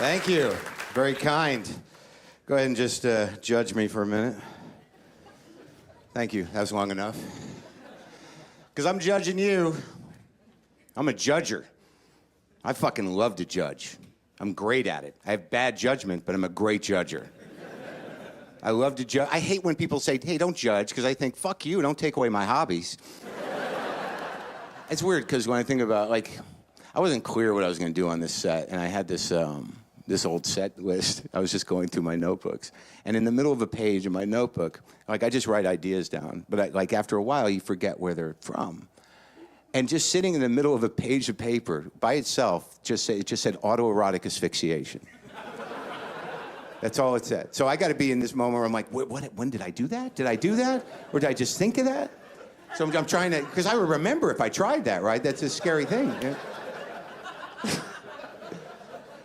Thank you. Very kind. Go ahead and just judge me for a minute. Thank you. That was long enough. Because I'm judging you. I'm a judger. I fucking love to judge. I'm great at it. I have bad judgment, but I'm a great judger. I love to judge. I hate when people say, hey, don't judge, because I think, fuck you, don't take away my hobbies. It's weird, because when I think about, like, I wasn't clear what I was going to do on this set, and I had this old set list. I was just going through my notebooks. And in the middle of a page in my notebook, like, I just write ideas down, but like after a while, you forget where they're from. And just sitting in the middle of a page of paper by itself, it just said autoerotic asphyxiation. That's all it said. So I got to be in this moment where I'm like, when did I do that? Did I do that? Or did I just think of that? So I'm trying to, because I would remember if I tried that, right? That's a scary thing. Yeah?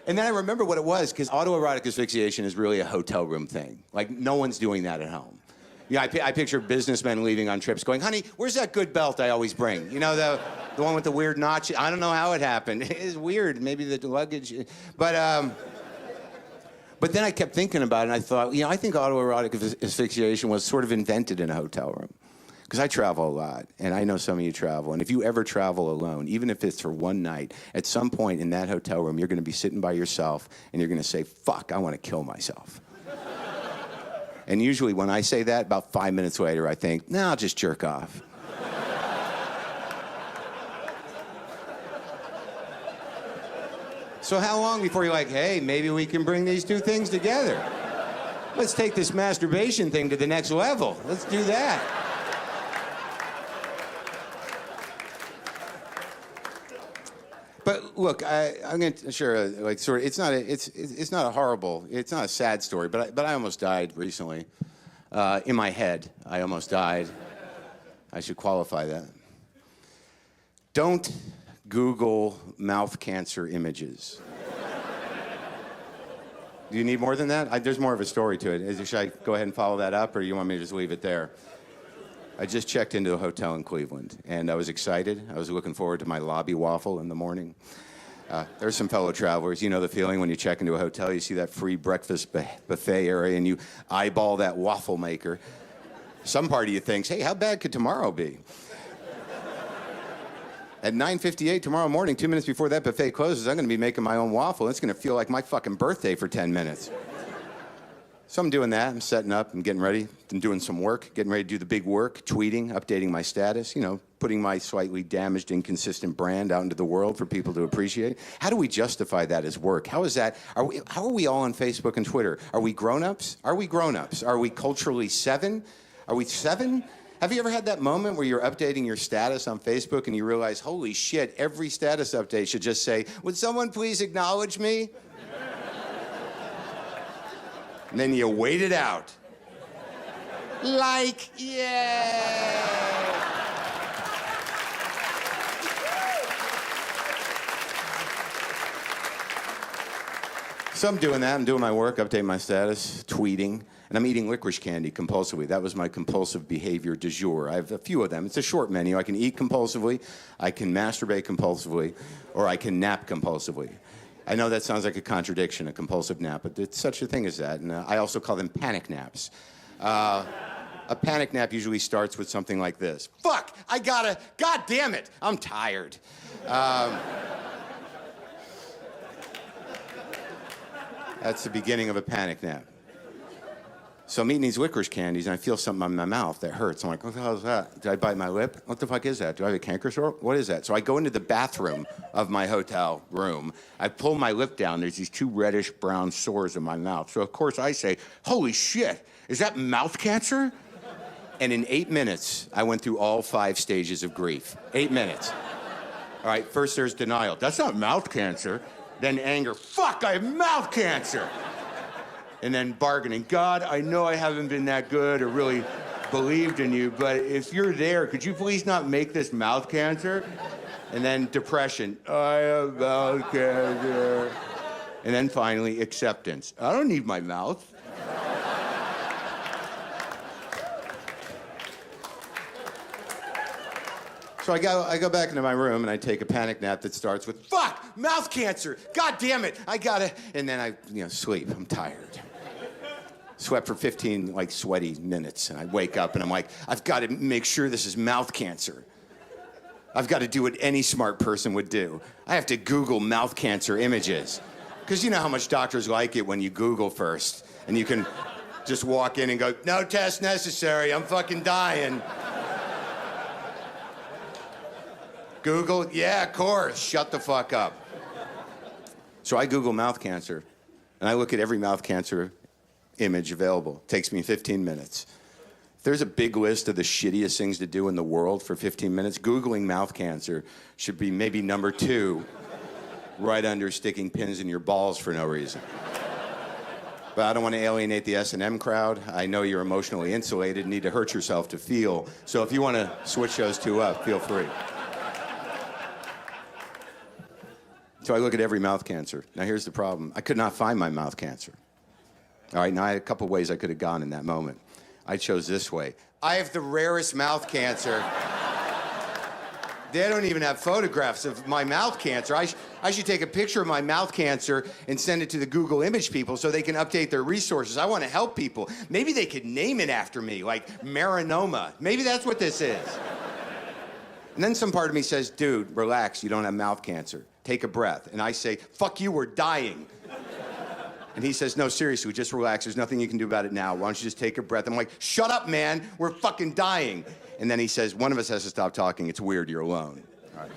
And then I remember what it was, because autoerotic asphyxiation is really a hotel room thing. Like, no one's doing that at home. Yeah, I picture businessmen leaving on trips going, honey, where's that good belt I always bring? You know, the one with the weird notch? I don't know how it happened. It's weird. Maybe the luggage. But then I kept thinking about it, and I thought, you know, I think autoerotic asphyxiation was sort of invented in a hotel room. Because I travel a lot, and I know some of you travel, and if you ever travel alone, even if it's for one night, at some point in that hotel room, you're going to be sitting by yourself, and you're going to say, fuck, I want to kill myself. And usually when I say that, about 5 minutes later, I think, nah, I'll just jerk off. So how long before you're like, hey, maybe we can bring these two things together? Let's take this masturbation thing to the next level. Let's do that. But look, I'm going to share like sort of. It's not a horrible. It's not a sad story. But I almost died recently. In my head, I almost died. I should qualify that. Don't Google mouth cancer images. Do you need more than that? There's more of a story to it. Should I go ahead and follow that up, or do you want me to just leave it there? I just checked into a hotel in Cleveland, and I was excited. I was looking forward to my lobby waffle in the morning. There's some fellow travelers. You know the feeling when you check into a hotel, you see that free breakfast buffet area, and you eyeball that waffle maker. Some part of you thinks, hey, how bad could tomorrow be? At 9:58 tomorrow morning, 2 minutes before that buffet closes, I'm going to be making my own waffle. It's going to feel like my fucking birthday for 10 minutes. So I'm doing that. I'm setting up. I'm getting ready. I'm doing some work, getting ready to do the big work, tweeting, updating my status, you know, putting my slightly damaged, inconsistent brand out into the world for people to appreciate. How do we justify that as work? How is that? How are we all on Facebook and Twitter? Are we grown-ups? Are we grown-ups? Are we culturally 7? Are we 7? Have you ever had that moment where you're updating your status on Facebook and you realize, holy shit, every status update should just say, would someone please acknowledge me? And then you wait it out. Like, yeah. So I'm doing that. I'm doing my work, updating my status, tweeting, and I'm eating licorice candy compulsively. That was my compulsive behavior du jour. I have a few of them. It's a short menu. I can eat compulsively, I can masturbate compulsively, or I can nap compulsively. I know that sounds like a contradiction, a compulsive nap, but it's such a thing as that. And I also call them panic naps. A panic nap usually starts with something like this. Fuck, God damn it, I'm tired. That's the beginning of a panic nap. So I'm eating these licorice candies, and I feel something in my mouth that hurts. I'm like, what the hell is that? Did I bite my lip? What the fuck is that? Do I have a canker sore? What is that? So I go into the bathroom of my hotel room. I pull my lip down. There's these 2 reddish-brown sores in my mouth. So, of course, I say, holy shit, is that mouth cancer? And in 8 minutes, I went through all 5 stages of grief. 8 minutes. All right, first there's denial. That's not mouth cancer. Then anger. Fuck, I have mouth cancer. And then bargaining. God, I know I haven't been that good or really believed in you, but if you're there, could you please not make this mouth cancer? And then depression. I have mouth cancer. And then finally, acceptance. I don't need my mouth. So I go back into my room and I take a panic nap that starts with, fuck, mouth cancer, God damn it, I gotta, and then I sleep, I'm tired. Slept for 15, sweaty minutes, and I wake up and I'm like, I've got to make sure this is mouth cancer. I've got to do what any smart person would do. I have to Google mouth cancer images. Because you know how much doctors like it when you Google first, and you can just walk in and go, no test necessary, I'm fucking dying. Google, yeah, of course, shut the fuck up. So I Google mouth cancer, and I look at every mouth cancer image available. It takes me 15 minutes. If there's a big list of the shittiest things to do in the world for 15 minutes, Googling mouth cancer should be maybe number 2, right under sticking pins in your balls for no reason. But I don't want to alienate the S&M crowd. I know you're emotionally insulated and need to hurt yourself to feel. So if you want to switch those two up, feel free. So I look at every mouth cancer. Now here's the problem. I could not find my mouth cancer. All right, now I had a couple ways I could have gone in that moment. I chose this way. I have the rarest mouth cancer. They don't even have photographs of my mouth cancer. I should take a picture of my mouth cancer and send it to the Google image people so they can update their resources. I want to help people. Maybe they could name it after me, like melanoma. Maybe that's what this is. And then some part of me says, dude, relax, you don't have mouth cancer. Take a breath. And I say, fuck you, we're dying. And he says, no, seriously, just relax. There's nothing you can do about it now. Why don't you just take a breath? I'm like, shut up, man. We're fucking dying. And then he says, one of us has to stop talking. It's weird, you're alone. All right.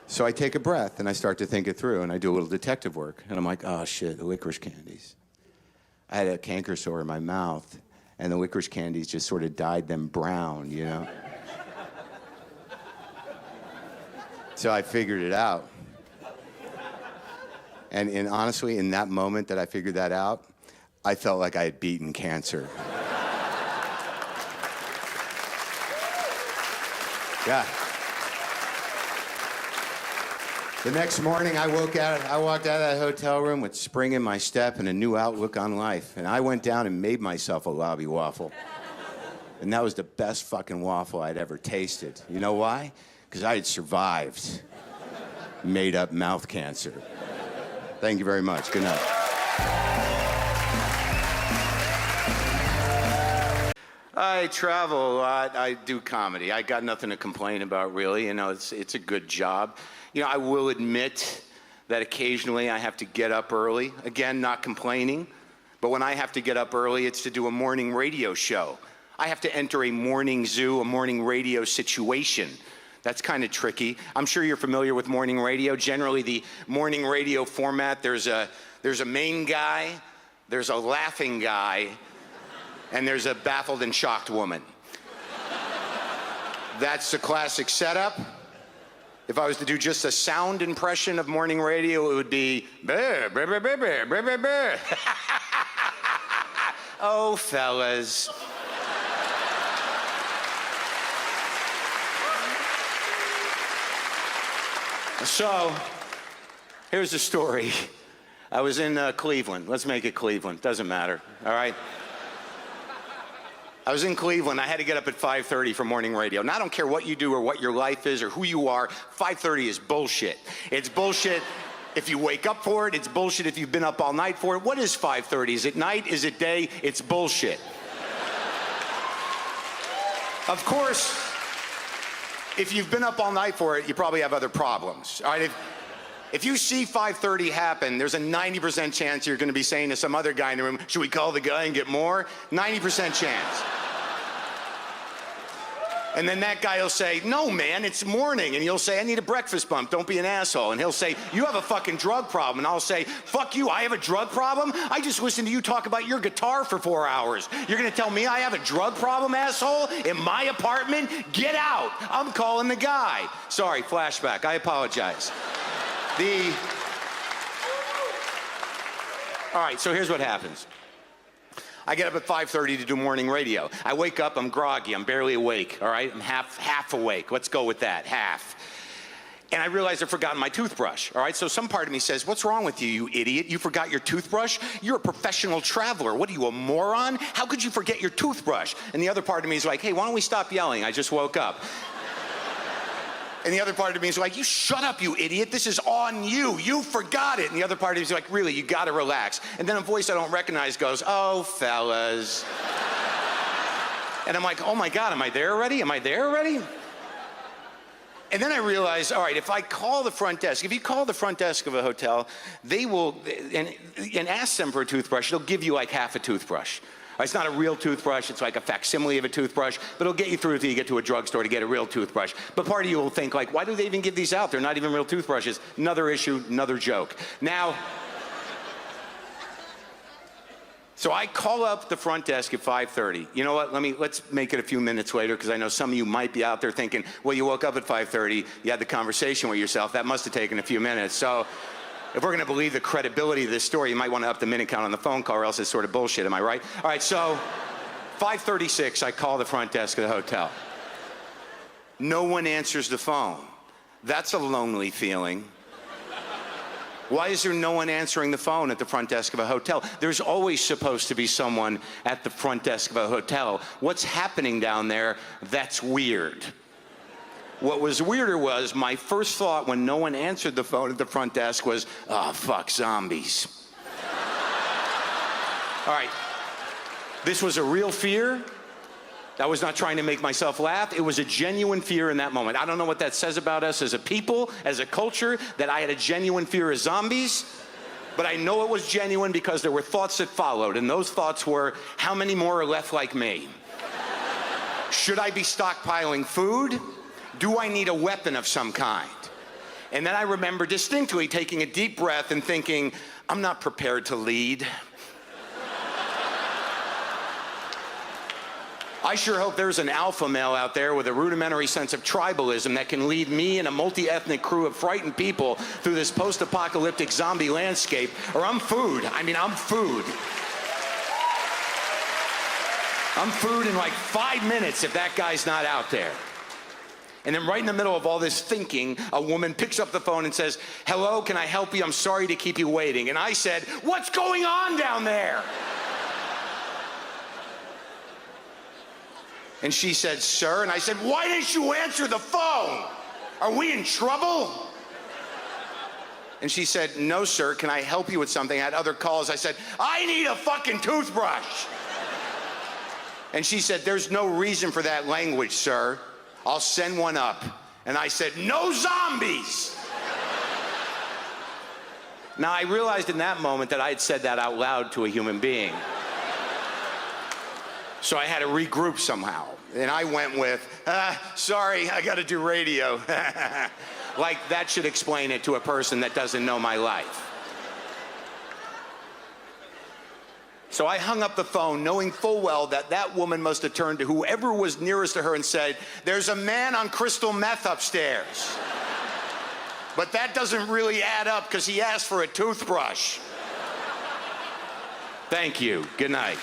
So I take a breath, and I start to think it through, and I do a little detective work. And I'm like, oh, shit, the licorice candies. I had a canker sore in my mouth, and the licorice candies just sort of dyed them brown, you know? So I figured it out. And honestly, in that moment that I figured that out, I felt like I had beaten cancer. Yeah. The next morning, I walked out of that hotel room with spring in my step and a new outlook on life. And I went down and made myself a lobby waffle. And that was the best fucking waffle I'd ever tasted. You know why? Because I had survived made up mouth cancer. Thank you very much. Good night. I travel a lot. I do comedy. I got nothing to complain about, really. You know, it's a good job. You know, I will admit that occasionally I have to get up early. Again, not complaining. But when I have to get up early, it's to do a morning radio show. I have to enter a morning zoo, a morning radio situation. That's kind of tricky. I'm sure you're familiar with morning radio. Generally, the morning radio format, there's a main guy, there's a laughing guy, and there's a baffled and shocked woman. That's the classic setup. If I was to do just a sound impression of morning radio, it would be, brr, brr, brr, brr, brr, brr, brr, brr. Oh, fellas. So, here's the story. I was in Cleveland. Let's make it Cleveland. Doesn't matter, all right? I was in Cleveland. I had to get up at 5:30 for morning radio. Now, I don't care what you do or what your life is or who you are. 5:30 is bullshit. It's bullshit if you wake up for it. It's bullshit if you've been up all night for it. What is 5:30? Is it night? Is it day? It's bullshit. Of course, if you've been up all night for it, you probably have other problems. All right? If you see 5:30 happen, there's a 90% chance you're going to be saying to some other guy in the room, should we call the guy and get more? 90% chance. And then that guy will say, no, man, it's morning. And you'll say, I need a breakfast bump. Don't be an asshole. And he'll say, you have a fucking drug problem. And I'll say, fuck you, I have a drug problem? I just listened to you talk about your guitar for 4 hours. You're going to tell me I have a drug problem, asshole? In my apartment? Get out. I'm calling the guy. Sorry, flashback. I apologize. All right, so here's what happens. I get up at 5:30 to do morning radio. I wake up, I'm groggy, I'm barely awake, all right? I'm half awake. Let's go with that, half. And I realized I'd forgotten my toothbrush, all right? So some part of me says, what's wrong with you, you idiot? You forgot your toothbrush? You're a professional traveler. What are you, a moron? How could you forget your toothbrush? And the other part of me is like, hey, why don't we stop yelling? I just woke up. And the other part of me is like, you shut up, you idiot. This is on you. You forgot it. And the other part of me is like, really, you gotta relax. And then a voice I don't recognize goes, oh, fellas. And I'm like, oh my God, am I there already? Am I there already? And then I realized, all right, if I call the front desk, if you call the front desk of a hotel, they will, and ask them for a toothbrush, they'll give you like half a toothbrush. It's not a real toothbrush, it's like a facsimile of a toothbrush, but it'll get you through until you get to a drugstore to get a real toothbrush. But part of you will think like, why do they even give these out? They're not even real toothbrushes. Another issue, another joke. Now, so I call up the front desk at 5:30. You know what, let's make it a few minutes later, because I know some of you might be out there thinking, well, you woke up at 5:30, you had the conversation with yourself, that must have taken a few minutes. So if we're gonna believe the credibility of this story, you might wanna up the minute count on the phone call, or else it's sort of bullshit, am I right? All right, so 5:36, I call the front desk of the hotel. No one answers the phone. That's a lonely feeling. Why is there no one answering the phone at the front desk of a hotel? There's always supposed to be someone at the front desk of a hotel. What's happening down there? That's weird. What was weirder was my first thought when no one answered the phone at the front desk was, oh, fuck, zombies. All right, this was a real fear. I was not trying to make myself laugh. It was a genuine fear in that moment. I don't know what that says about us as a people, as a culture, that I had a genuine fear of zombies, but I know it was genuine because there were thoughts that followed, and those thoughts were, how many more are left like me? Should I be stockpiling food? Do I need a weapon of some kind? And then I remember distinctly taking a deep breath and thinking, I'm not prepared to lead. I sure hope there's an alpha male out there with a rudimentary sense of tribalism that can lead me and a multi-ethnic crew of frightened people through this post-apocalyptic zombie landscape, or I'm food. I mean, I'm food. I'm food in like 5 minutes if that guy's not out there. And then right in the middle of all this thinking, a woman picks up the phone and says, hello, can I help you? I'm sorry to keep you waiting. And I said, what's going on down there? And she said, sir, and I said, why didn't you answer the phone? Are we in trouble? And she said, no, sir, can I help you with something? I had other calls. I said, I need a fucking toothbrush. And she said, there's no reason for that language, sir. I'll send one up. And I said, no zombies. Now, I realized in that moment that I had said that out loud to a human being. So I had to regroup somehow. And I went with, sorry, I gotta do radio. Like that should explain it to a person that doesn't know my life. So I hung up the phone knowing full well that that woman must have turned to whoever was nearest to her and said, there's a man on crystal meth upstairs. But that doesn't really add up because he asked for a toothbrush. Thank you. Good night.